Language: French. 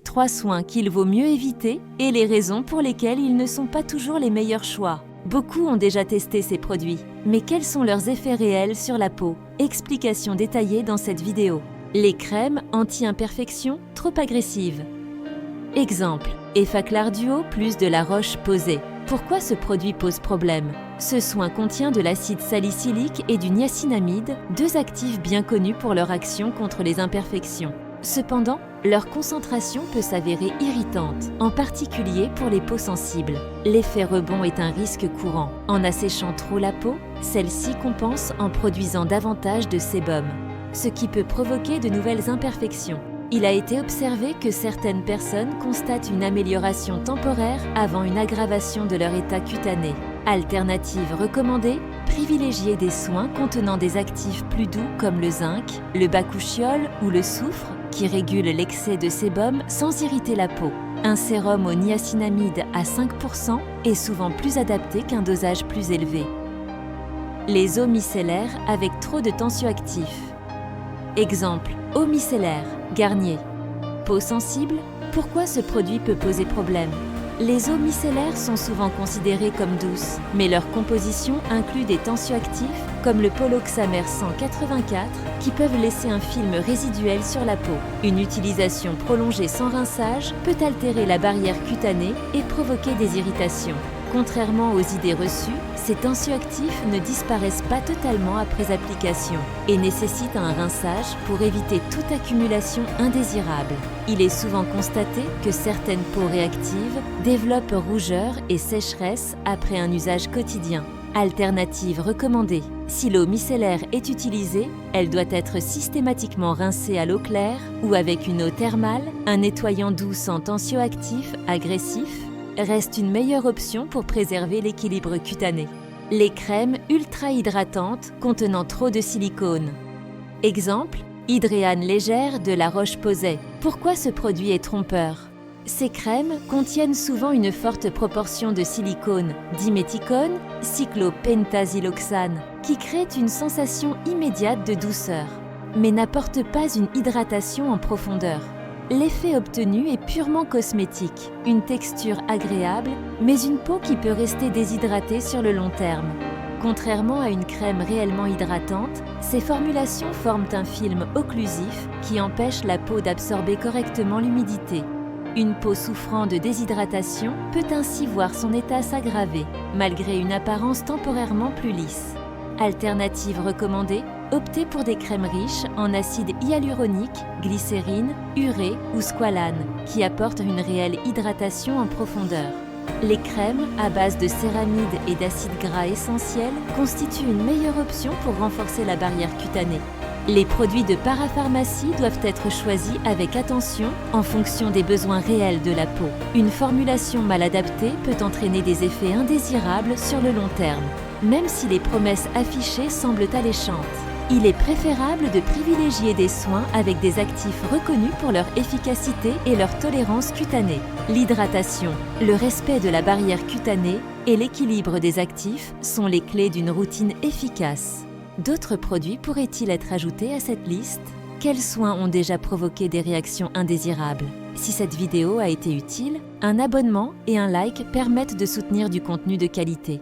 3 soins qu'il vaut mieux éviter et les raisons pour lesquelles ils ne sont pas toujours les meilleurs choix. Beaucoup ont déjà testé ces produits, mais quels sont leurs effets réels sur la peau? Explication détaillée dans cette vidéo. Les crèmes anti-imperfection trop agressives. Exemple, Effaclar Duo plus de la Roche-Posay. Pourquoi ce produit pose problème? Ce soin contient de l'acide salicylique et du niacinamide, 2 actifs bien connus pour leur action contre les imperfections. Cependant, leur concentration peut s'avérer irritante, en particulier pour les peaux sensibles. L'effet rebond est un risque courant. En asséchant trop la peau, celle-ci compense en produisant davantage de sébum, ce qui peut provoquer de nouvelles imperfections. Il a été observé que certaines personnes constatent une amélioration temporaire avant une aggravation de leur état cutané. Alternative recommandée, privilégier des soins contenant des actifs plus doux comme le zinc, le bakuchiol ou le soufre, qui régulent l'excès de sébum sans irriter la peau. Un sérum au niacinamide à 5% est souvent plus adapté qu'un dosage plus élevé. Les eaux micellaires avec trop de tensioactifs. Exemple, eau micellaire, Garnier. Peau sensible, pourquoi ce produit peut poser problème? Les eaux micellaires sont souvent considérées comme douces, mais leur composition inclut des tensioactifs comme le poloxamère 184 qui peuvent laisser un film résiduel sur la peau. Une utilisation prolongée sans rinçage peut altérer la barrière cutanée et provoquer des irritations. Contrairement aux idées reçues, ces tensioactifs ne disparaissent pas totalement après application et nécessitent un rinçage pour éviter toute accumulation indésirable. Il est souvent constaté que certaines peaux réactives développent rougeur et sécheresse après un usage quotidien. Alternative recommandée. Si l'eau micellaire est utilisée, elle doit être systématiquement rincée à l'eau claire ou avec une eau thermale, un nettoyant doux sans tensioactif agressif reste une meilleure option pour préserver l'équilibre cutané. Les crèmes ultra hydratantes contenant trop de silicone. Exemple, Hydréane légère de la Roche-Posay. Pourquoi ce produit est trompeur? Ces crèmes contiennent souvent une forte proportion de silicone, diméthicone, cyclopentasiloxane, qui crée une sensation immédiate de douceur, mais n'apporte pas une hydratation en profondeur. L'effet obtenu est purement cosmétique, une texture agréable, mais une peau qui peut rester déshydratée sur le long terme. Contrairement à une crème réellement hydratante, ces formulations forment un film occlusif qui empêche la peau d'absorber correctement l'humidité. Une peau souffrant de déshydratation peut ainsi voir son état s'aggraver, malgré une apparence temporairement plus lisse. Alternative recommandée, optez pour des crèmes riches en acide hyaluronique, glycérine, urée ou squalane, qui apportent une réelle hydratation en profondeur. Les crèmes à base de céramides et d'acides gras essentiels constituent une meilleure option pour renforcer la barrière cutanée. Les produits de parapharmacie doivent être choisis avec attention en fonction des besoins réels de la peau. Une formulation mal adaptée peut entraîner des effets indésirables sur le long terme, même si les promesses affichées semblent alléchantes. Il est préférable de privilégier des soins avec des actifs reconnus pour leur efficacité et leur tolérance cutanée. L'hydratation, le respect de la barrière cutanée et l'équilibre des actifs sont les clés d'une routine efficace. D'autres produits pourraient-ils être ajoutés à cette liste? Quels soins ont déjà provoqué des réactions indésirables? Si cette vidéo a été utile, un abonnement et un like permettent de soutenir du contenu de qualité.